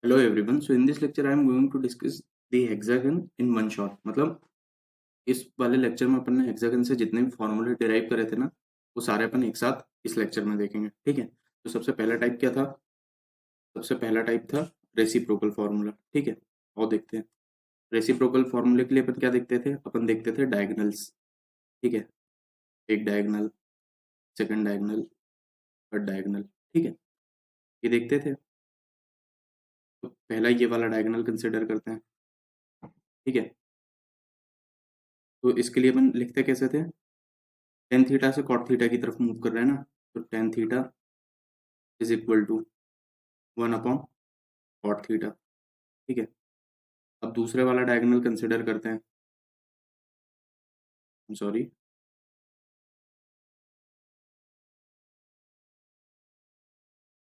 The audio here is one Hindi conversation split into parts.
Hello everyone. So in this lecture I am going to discuss the hexagon in one shot. मतलब इस वाले लेक्चर में अपन ने हेक्सागन से जितने भी फॉर्मूले डिराइव करे थे ना, वो सारे अपन एक साथ इस लेक्चर में देखेंगे। ठीक है, तो सबसे पहला टाइप क्या था? सबसे पहला टाइप था रेसिप्रोकल फार्मूला। ठीक है, और देखते हैं रेसिप्रोकल फार्मूले के लिए अपन क्या देखते थे? अपन देखते थे डायगोनल्स। ठीक है, एक diagonal, second diagonal, third diagonal. ठीक है, ये देखते थे। तो पहला ये वाला डायगोनल कंसिडर करते हैं। ठीक है, तो इसके लिए अपन लिखते कैसे थे? टेन थीटा से कॉट थीटा की तरफ मूव कर रहे हैं ना, तो tan theta is equal to one upon cot theta. ठीक है, अब दूसरे वाला डायगोनल कंसिडर करते हैं। सॉरी,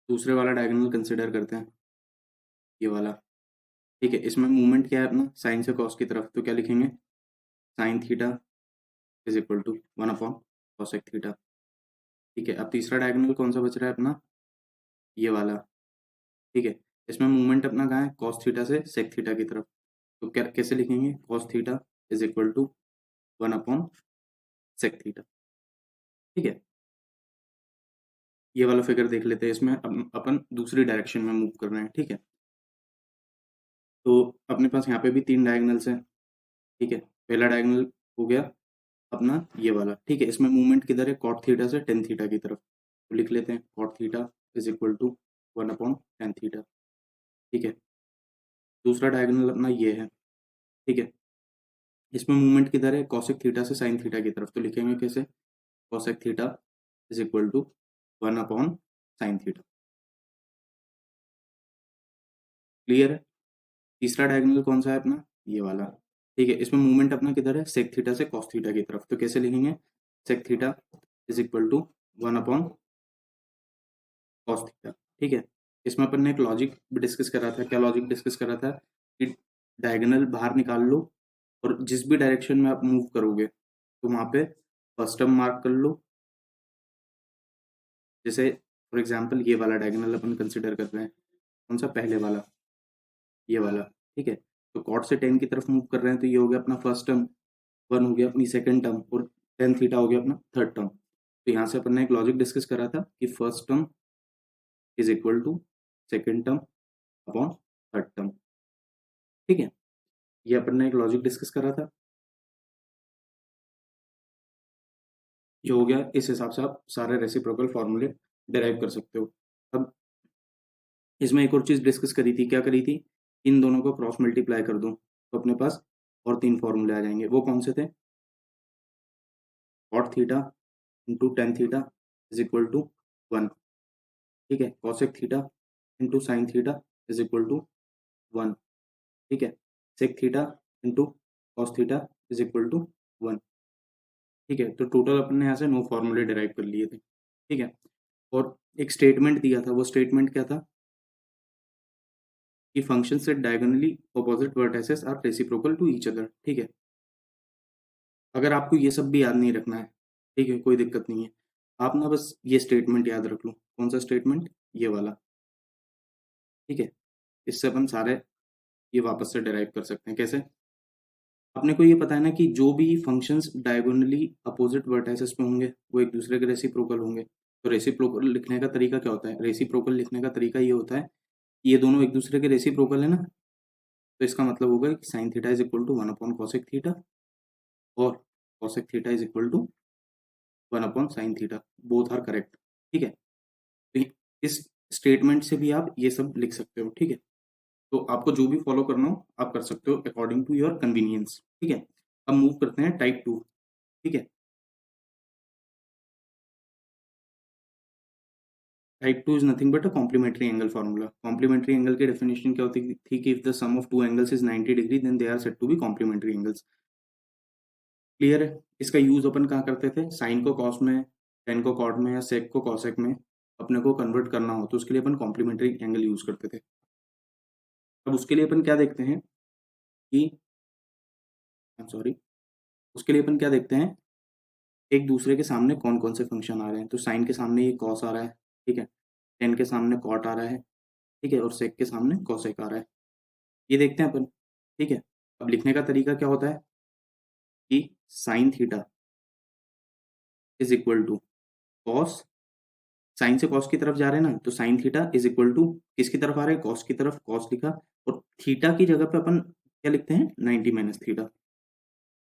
दूसरे वाला डायगोनल कंसिडर करते हैं, ये वाला। ठीक है, इसमें मूवमेंट क्या है अपना? साइन से कॉस की तरफ, तो क्या लिखेंगे? Sine theta is equal to one upon cosec theta. ठीक है, अब तीसरा डायगोनल कौन सा बच रहा है अपना? ये वाला। ठीक है, इसमें मूवमेंट अपना कहाँ है? कॉस थीटा से सेक थीटा की तरफ, तो क्या कैसे लिखेंगे? Cos theta is equal to one upon sec theta. ठीक है, ये वाला फिगर देख लेते हैं। इसमें अपन दूसरी डायरेक्शन में मूव कर रहे हैं। ठीक है, तो अपने पास यहाँ पे भी तीन डायगोनल्स हैं। ठीक है, पहला डायगोनल हो गया अपना ये वाला। ठीक है, इसमें मूवमेंट किधर है? कॉट थीटा से टेन थीटा की तरफ, तो लिख लेते हैं cot theta is equal to one upon tan theta. ठीक है, दूसरा डायगोनल अपना ये है। ठीक है, इसमें मूवमेंट किधर है? कॉसेक थीटा से साइन थीटा की तरफ, तो लिखेंगे कैसे? Cosec theta is equal to one upon sine theta. Clear है? तीसरा डायगोनल कौन सा है अपना? ये वाला। ठीक है, इसमें मूवमेंट अपना किधर है? सेक थीटा से कॉस थीटा की तरफ, तो कैसे लिखेंगे? Sec theta is equal to one upon cos theta. ठीक है, इसमें अपन ने एक लॉजिक भी डिस्कस करा था। क्या लॉजिक डिस्कस करा था? कि डायगोनल बाहर निकाल लो और जिस भी डायरेक्शन में आप मूव करोगे तो वहां पे फर्स्ट टर्म मार्क कर लो। जैसे फॉर एग्जांपल ये वाला डायगोनल अपन कंसिडर कर रहे हैं, कौन सा? पहले वाला, ये वाला। ठीक है, तो कॉट से टेन की तरफ मूव कर रहे हैं, तो ये हो गया अपना फर्स्ट टर्म, वन हो गया अपनी सेकंड टर्म, और टेन थीटा हो गया अपना थर्ड टर्म। तो यहाँ से अपन ने एक लॉजिक डिस्कस करा था कि first term is equal to second term upon third term. ठीक है, ये अपन ने एक लॉजिक डिस्कस करा था। ये हो गया। इस हिसाब से आप सारे रेसिप्रोकल फॉर्मूले डिराइव कर सकते हो। अब इसमें एक और चीज डिस्कस करी थी। क्या करी थी? इन दोनों को क्रॉस मल्टीप्लाई कर दूं तो अपने पास और तीन फॉर्मूले आ जाएंगे। वो कौन से थे? Cot theta into tan theta is equal to one. ठीक है, cosec theta into sine theta is equal to one. ठीक है, sec theta into cos theta is equal to one. ठीक है, तो टोटल अपन ने यहाँ से 9 फॉर्मूले डिराइव कर लिए थे। ठीक है, और एक स्टेटमेंट दिया था। वो स्टेटमेंट क्या था? कि function set diagonally opposite vertices are reciprocal to each other. ठीक है, अगर आपको ये सब भी याद नहीं रखना है, ठीक है, कोई दिक्कत नहीं है। आप ना बस ये स्टेटमेंट याद रख लो। कौन सा स्टेटमेंट? ये वाला। ठीक है, इससे अपन सारे ये वापस से डिराइव कर सकते हैं। कैसे? अपने को ये पता है ना कि जो भी फंक्शंस डायगोनली अपोजिट वर्टाइसेस पे होंगे वो एक दूसरे के रेसिप्रोकल होंगे। तो रेसिप्रोकल लिखने का तरीका क्या होता है? रेसिप्रोकल लिखने का तरीका ये होता है कि ये दोनों एक दूसरे के रेसिप्रोकल है ना, तो इसका मतलब होगा कि sine theta is equal to one upon cosec theta और cosec theta is equal to one upon sine theta. Both are correct. ठीक है, तो इस स्टेटमेंट से भी आप ये सब लिख सकते हो। ठीक है, तो आपको जो भी फॉलो करना हो आप कर सकते हो अकॉर्डिंग टू योर कन्वीनियंस। ठीक है, अब मूव करते हैं टाइप टू। ठीक है, type two is nothing but a complementary angle formula. Complementary angle की डेफिनेशन क्या होती थी? कि if the sum of two angles is 90 degree then they are said to be complementary angles. Clear है? इसका यूज अपन कहाँ करते थे? साइन को कॉस में, टेन को कॉट में, या सेक को कॉसेक में अपने को कन्वर्ट करना हो तो उसके लिए अपन कॉम्प्लीमेंट्री एंगल यूज करते थे। अब उसके लिए अपन क्या देखते हैं कि सॉरी, उसके लिए अपन क्या देखते हैं? एक दूसरे के सामने कौन कौन से फंक्शन आ रहे हैं। तो साइन के सामने ये कॉस आ रहा है। ठीक है, टेन के सामने कॉट आ रहा है, ठीक है, और सेक के सामने कॉसेक आ रहा है। ये देखते हैं अपन, ठीक है। अब लिखने का तरीका क्या होता है कि sine theta is equal to cos, sine से कॉस की तरफ जा रहे हैं ना, तो sine theta is equal to किसकी तरफ आ रहे हैं, कॉस की तरफ, कॉस लिखा, और थीटा की जगह पे अपन क्या लिखते हैं, 90 माइनस थीटा,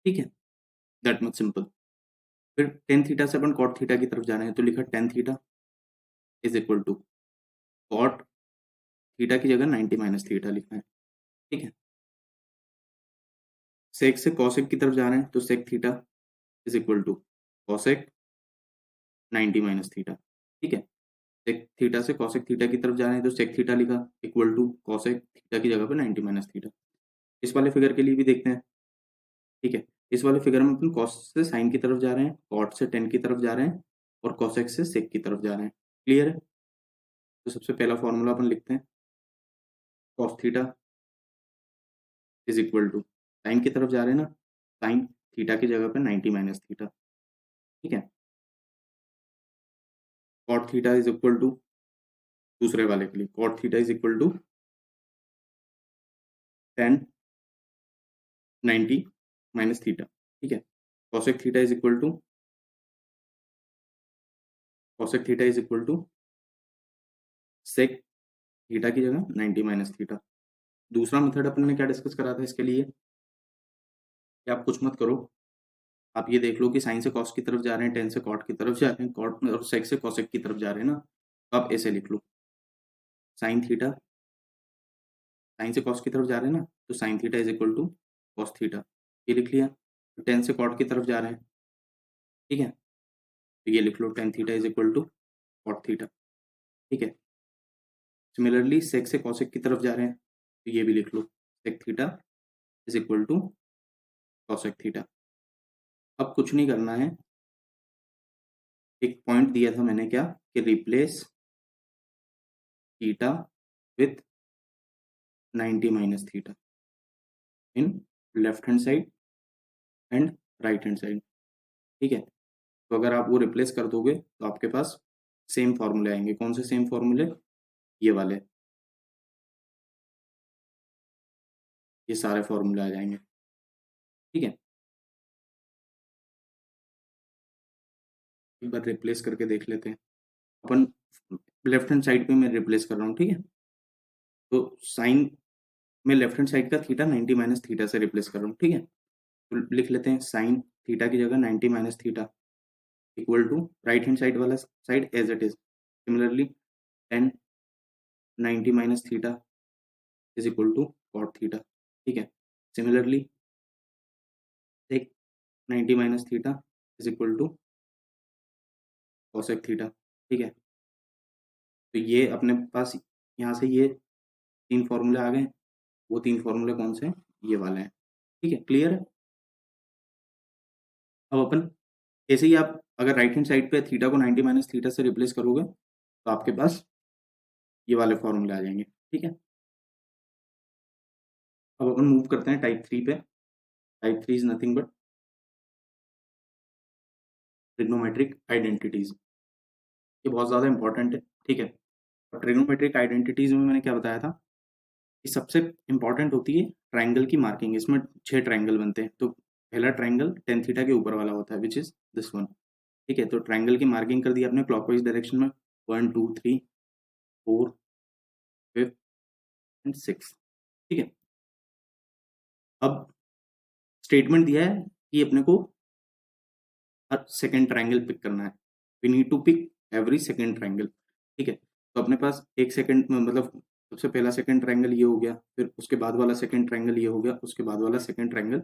ठीक है, दैट मच सिंपल। फिर टेन थीटा से अपन कॉट थीटा की तरफ जा रहे हैं, तो लिखा tan theta is equal to cot theta की जगह 90 माइनस थीटा लिखना है, ठीक है। सेक से कॉसेक की तरफ जा रहे हैं, तो sec theta is equal to cosec 90 minus theta, ठीक है। सेक थीटा से कॉसेक थीटा की तरफ जा रहे हैं, तो सेक थीटा लिखा इक्वल टू कॉसेक थीटा की जगह पे 90 माइनस थीटा। इस वाले फिगर के लिए भी देखते हैं, ठीक है। इस वाले फिगर में अपन कॉस से साइन की तरफ जा रहे हैं, कॉट से टेन की तरफ जा रहे हैं, और कॉसेक से सेक की तरफ जा रहे हैं। क्लियर है? तो सबसे पहला फॉर्मूला अपन लिखते हैं, cos theta is equal to, sine की तरफ जा रहे हैं ना, साइन थीटा की जगह पे 90 माइनस थीटा, ठीक है। Cot theta is equal to, दूसरे वाले के लिए cot theta is equal to 10 90 minus theta, ठीक है। Cosec theta is equal to, cosec theta is equal to sec theta की जगह 90 माइनस थीटा। दूसरा मेथड अपन ने क्या डिस्कस करा था इसके लिए, कि आप कुछ मत करो, आप ये देख लो कि साइन से कॉस की तरफ जा रहे हैं, टेन से कॉट की तरफ जा रहे हैं, कॉट और सेक से कॉसेक की तरफ जा रहे हैं ना, तो आप ऐसे लिख लो, साइन थीटा, साइन से कॉस की तरफ जा रहे हैं ना, तो sine theta is equal to cos theta, ये लिख लिया। टेन से कॉट की तरफ जा रहे हैं, ठीक है, तो ये लिख लो tan theta is equal to cot theta, ठीक है। सिमिलरली सेक से कॉसेक की तरफ जा रहे हैं, तो ये भी लिख लो sec theta is equal to cosec theta. अब कुछ नहीं करना है, एक पॉइंट दिया था मैंने क्या, कि replace theta with 90 minus theta in left hand side and right hand side, ठीक है। तो अगर आप वो रिप्लेस कर दोगे तो आपके पास सेम फॉर्मूले आएंगे। कौन से सेम फॉर्मूले, ये वाले, ये सारे फॉर्मूले आ जाएंगे, ठीक है। एक बार रिप्लेस करके देख लेते हैं अपन, लेफ्ट हैंड साइड पे मैं रिप्लेस कर रहा हूँ, ठीक है। तो साइन में लेफ्ट हैंड साइड का थीटा 90 माइनस थीटा से रिप्लेस कर रहा हूँ, ठीक है। तो लिख लेते हैं साइन थीटा की जगह 90 minus theta equal to right hand side वाला side as it is, similarly tan 90 minus theta is equal to cot theta, ठीक है। सिमिलरली एक 90 minus theta is equal to cosec theta, ठीक है। तो ये अपने पास यहाँ से ये तीन फॉर्मूले आ गए। वो तीन फॉर्मूले कौन से हैं, ये वाले हैं, ठीक है। क्लियर है? अब अपन ऐसे ही, आप अगर राइट हैंड साइड पे थीटा को 90 माइनस थीटा से रिप्लेस करोगे तो आपके पास ये वाले फॉर्मूले आ जाएंगे, ठीक है। अब अपन मूव करते हैं टाइप 3 पे। Type 3 is nothing but trigonometric identities. ये बहुत ज़्यादा इंपॉर्टेंट है, ठीक है। और ट्रिग्नोमेट्रिक आइडेंटिटीज में मैंने क्या बताया था कि सबसे इंपॉर्टेंट होती है ट्राइंगल की मार्किंग। इसमें 6 ट्राइंगल बनते हैं, तो पहला ट्राइंगल टेन थीटा के ऊपर वाला होता है, विच इज दिस वन, ठीक है। तो ट्राइंगल की मार्किंग कर दी आपने क्लॉकवाइज डायरेक्शन में, 1 2 3 4 5 एंड 6, ठीक है। अब स्टेटमेंट दिया है कि अपने को हर सेकेंड ट्राइंगल पिक करना है, we need to pick every second triangle, ठीक है। तो अपने पास एक सेकेंड में, मतलब सबसे पहला सेकेंड ट्राइंगल ये हो गया, फिर उसके बाद वाला सेकेंड ट्राइंगल ये हो गया, उसके बाद वाला सेकेंड ट्राइंगल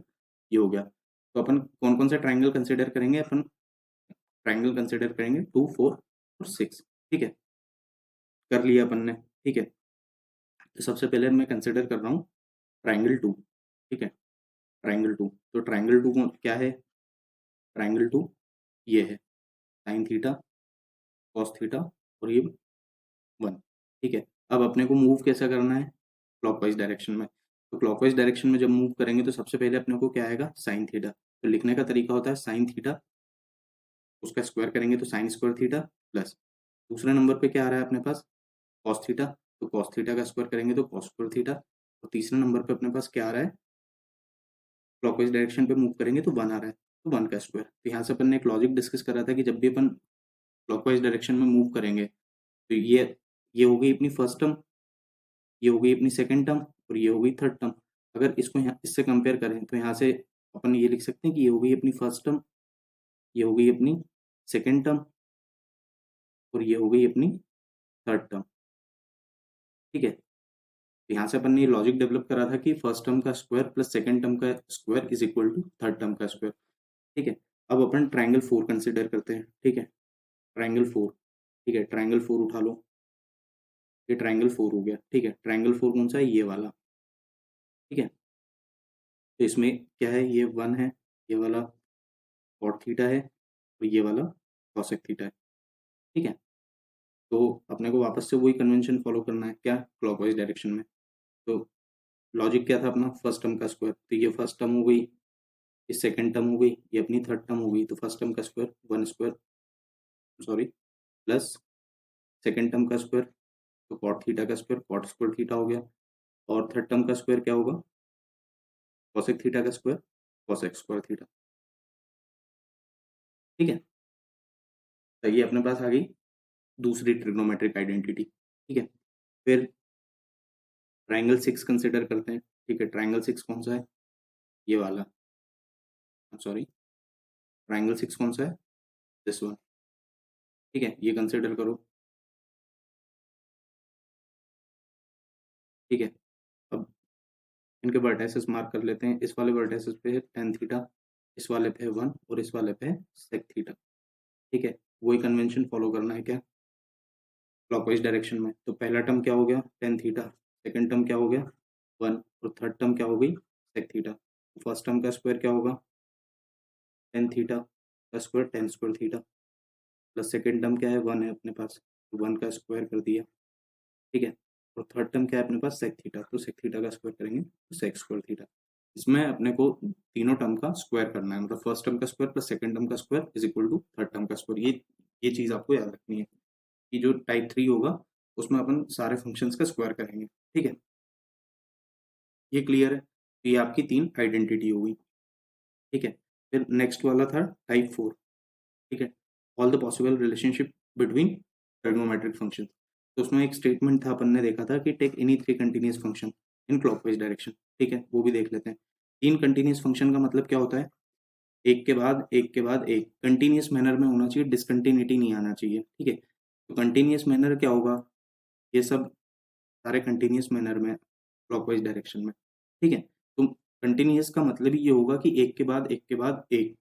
ये हो गया। तो अपन कौन कौन सा ट्राइंगल कंसिडर करेंगे, अपन ट्राइंगल कंसिडर करेंगे 2 4 और 6, ठीक है। कर लिया अपन ने, ठीक है। तो सबसे पहले मैं कंसिडर कर रहा हूँ ट्राइंगल 2, ठीक है। ट्राइंगल 2, तो ट्राइंगल 2 क्या है, ट्राइंगल 2 ये है साइन थीटा कॉस थीटा और ये 1, ठीक है। अब अपने को मूव कैसा करना है, क्लॉकवाइज डायरेक्शन में। तो क्लॉकवाइज डायरेक्शन में जब मूव करेंगे तो सबसे पहले अपने को क्या आएगा, साइन थीटा। तो लिखने का तरीका होता है साइन थीटा, उसका स्क्वायर करेंगे तो साइन स्क्वायर थीटा प्लस, दूसरे नंबर पे क्या आ रहा है अपने पास, कॉस थीटा, तो कॉस थीटा का स्क्वायर करेंगे तो कॉस स्क्वायर थीटा, और तीसरे नंबर पे अपने पास क्या आ रहा है, क्लॉकवाइज डायरेक्शन पे मूव करेंगे तो 1 आ रहा है, तो 1 का स्क्वायर। तो यहाँ से अपन ने एक लॉजिक डिस्कस करा था कि जब भी अपन क्लॉकवाइज डायरेक्शन में मूव करेंगे तो ये हो गई अपनी फर्स्ट टर्म, ये हो गई अपनी सेकंड टर्म, और ये हो गई थर्ड टर्म। अगर इसको यहाँ इससे कंपेयर करें तो यहाँ से अपन ये लिख सकते हैं कि ये हो गई अपनी फर्स्ट टर्म, ये हो गई अपनी सेकंड टर्म, और ये हो गई अपनी थर्ड टर्म। ठीक है, तो यहाँ से अपन ने लॉजिक डेवलप करा था कि फर्स्ट टर्म का स्क्वायर प्लस सेकंड टर्म का square is equal to third term का स्क्वायर। ठीक है, अब अपन ट्राइंगल 4 कंसिडर करते हैं। ठीक है, ट्राइंगल 4, ठीक है, ट्राइंगल 4 उठा लो, ये ट्राइंगल 4 हो गया। ठीक है, ट्राइंगल 4 कौन सा है, ये वाला। ठीक है, तो इसमें क्या है, ये 1 है, ये वाला कॉट थीटा है, और ये वाला कॉसेक थीटा है। ठीक है, तो अपने को वापस से वही कन्वेंशन फॉलो करना है, क्या, क्लॉकवाइज डायरेक्शन में। तो लॉजिक क्या था अपना, फर्स्ट टर्म का स्क्वायर, तो ये फर्स्ट टर्म हो गई, ये सेकंड टर्म हो गई, ये अपनी थर्ड टर्म हो गई। तो फर्स्ट टर्म का square 1 square, sorry, plus second term का स्क्वायर, तो कॉट थीटा का स्क्वायर, कॉट स्क्वायर थीटा हो गया, और थर्ड टर्म का स्क्वायर क्या होगा, कॉसेक थीटा का स्क्वायर, कॉसेक स्क्वायर थीटा। ठीक है, तो ये अपने पास आ गई दूसरी ट्रिग्नोमेट्रिक आइडेंटिटी। ठीक है, फिर ट्राइंगल 6 कंसिडर करते हैं। ठीक है, ट्राइंगल 6 कौन सा है, ये वाला, सॉरी, ट्राइंगल 6 कौन सा है, दिस वन। ठीक है, ये कंसिडर करो। ठीक है, अब इनके वर्टाइसेस मार्क कर लेते हैं। इस वाले वर्टाइसेस पे है tan थीटा, इस वाले पे है 1, और इस वाले पे है sec थीटा। ठीक है, वही कन्वेंशन फॉलो करना है, क्या, क्लॉकवाइज डायरेक्शन में। तो पहला टर्म क्या हो गया, tan थीटा, सेकंड टर्म क्या हो गया 1, और थर्ड टर्म क्या हो गई sec थीटा। फर्स्ट टर्म का स्क्वायर क्या होगा, tan थीटा का square, tan square theta, plus second term क्या है, 1 है अपने पास, तो 1 का स्क्वायर कर दिया। ठीक है, और थर्ड टर्म क्या है अपने पास, sec थीटा, तो sec थीटा का स्क्वायर करेंगे तो sec स्क्वायर थीटा। इसमें अपने को तीनों टर्म का स्क्वायर करना है, मतलब फर्स्ट टर्म का स्क्वायर प्लस सेकंड टर्म का square is equal to third term का स्क्वायर। ये चीज आपको याद रखनी है कि जो टाइप 3 होगा उसमें अपन सारे फंक्शंस का स्क्वायर करेंगे। ठीक है, ये क्लियर है, तो ये आपकी 3 आइडेंटिटी होगी। ठीक है, फिर नेक्स्ट वाला था टाइप 4। ठीक है, all the possible relationship between trigonometric function. तो उसमें एक स्टेटमेंट था, अपन ने देखा था कि take any 3 continuous function in clockwise direction. ठीक है, वो भी देख लेते हैं। 3 कंटिन्यूअस फंक्शन का मतलब क्या होता है, एक के बाद एक के बाद एक, कंटिन्यूअस मैनर में होना चाहिए, डिसकंटिन्यूटी नहीं आना चाहिए। ठीक है, तो कंटिन्यूअस मैनर क्या होगा, ये सब सारे कंटिन्यूअस मैनर में क्लॉकवाइज डायरेक्शन में। ठीक है, तो कंटिन्यूअस का मतलब ही ये होगा कि एक के बाद एक के बाद एक।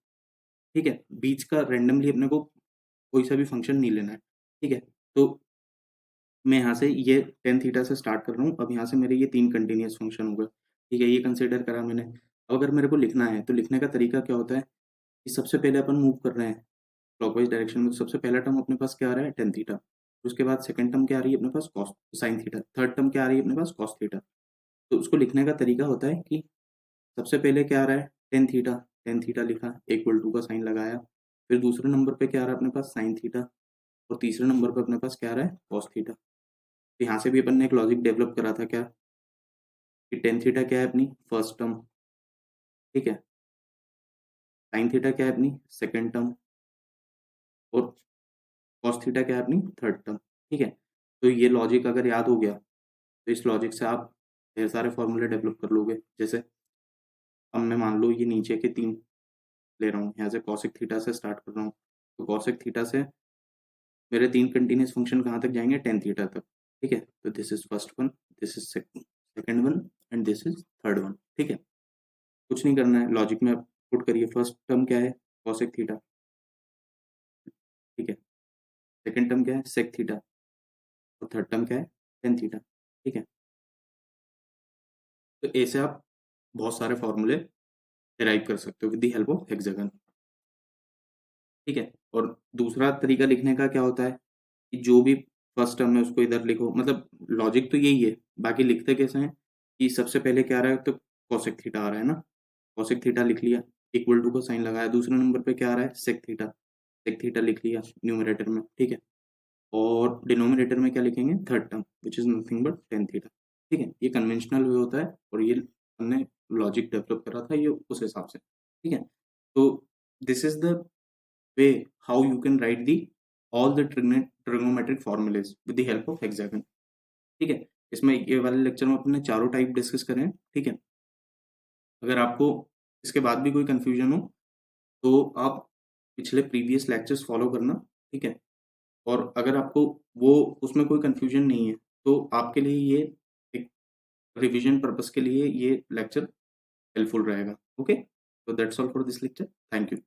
ठीक है, बीच का रैंडमली अपने को कोई सा भी फंक्शन नहीं लेना है। ठीक है, तो मैं यहाँ से ये tan थीटा से स्टार्ट कर रहा हूँ। अब यहाँ से मेरे ये 3 कंटिन्यूअस फंक्शन हो गए। ठीक है, ये कंसिडर करा मैंने। अब अगर मेरे को लिखना है तो लिखने का तरीका क्या होता है कि सबसे पहले अपन मूव कर रहे हैं क्लॉकवाइज डायरेक्शन में, तो सबसे पहला टर्म अपने पास क्या आ रहा है, tan थीटा। उसके बाद सेकंड टर्म क्या आ रही है अपने पास, cos sine theta. Third term क्या आ रही है अपने पास, कॉस थीटा। तो उसको लिखने का तरीका होता है कि सबसे पहले क्या आ रहा है, tan थीटा लिखा, इक्वल टू का साइन लगाया। फिर दूसरे नंबर पे क्या आ रहा है अपने पास, साइन थीटा, और तीसरे नंबर पे अपने पास क्या आ रहा है, कॉस थीटा। तो यहाँ से भी अपन ने एक लॉजिक डेवलप करा था, क्या, कि tan थीटा क्या है अपनी फर्स्ट टर्म। ठीक है, साइन थीटा क्या है अपनी सेकंड टर्म, और कॉस थीटा क्या है अपनी थर्ड टर्म। ठीक है, तो ये लॉजिक अगर याद हो गया तो इस लॉजिक से आप ढेर सारे फॉर्मूले डेवलप कर लोगे। जैसे अब मैं मान लो ये नीचे के 3 ले रहा हूँ, यहाँ से कॉसेक थीटा से स्टार्ट कर रहा हूँ, तो कॉसेक थीटा से मेरे 3 कंटिन्यूअस फंक्शन कहाँ तक जाएंगे, tan थीटा तक। ठीक है, तो this is first one, this is second one, and this is third one. ठीक है, कुछ नहीं करना है, लॉजिक में आप पुट करिए। फर्स्ट टर्म क्या है, कॉसेक थीटा। ठीक है, सेकंड टर्म क्या है, सेक थीटा, और थर्ड टर्म क्या है, tan थीटा। ठीक है, तो ऐसे आप बहुत सारे फॉर्मूले डिराइव कर सकते हो with the help of hexagon. ठीक है, और दूसरा तरीका लिखने का क्या होता है कि जो भी फर्स्ट टर्म है उसको इधर लिखो, मतलब लॉजिक तो यही है, बाकी लिखते कैसे हैं कि सबसे पहले क्या आ रहा है, तो कॉसेक थीटा आ रहा है ना, कॉसेक थीटा लिख लिया, इक्वल टू का साइन लगाया। दूसरे नंबर पे क्या आ रहा है, सेक थीटा, सेक थीटा लिख लिया न्यूमरेटर में। ठीक है, और डिनोमिनेटर में क्या लिखेंगे, third term which is nothing but ten theta. ठीक है, ये कन्वेंशनल वे होता है और ये हमने लॉजिक डेवलप करा था ये उस हिसाब से। ठीक है, तो this is the way how you can write the all the trigonometric formulas with the help of hexagon. ठीक है, इसमें ये वाले लेक्चर में अपने चारों टाइप डिस्कस करें। ठीक है, अगर आपको इसके बाद भी कोई कंफ्यूजन हो तो आप पिछले प्रीवियस लेक्चर्स फॉलो करना। ठीक है, और अगर आपको वो उसमें कोई कंफ्यूजन नहीं है तो आपके लिए ये एक रिवीजन पर्पस के लिए ये लेक्चर हेल्पफुल रहेगा। Okay, so that's all for this lecture. Thank you.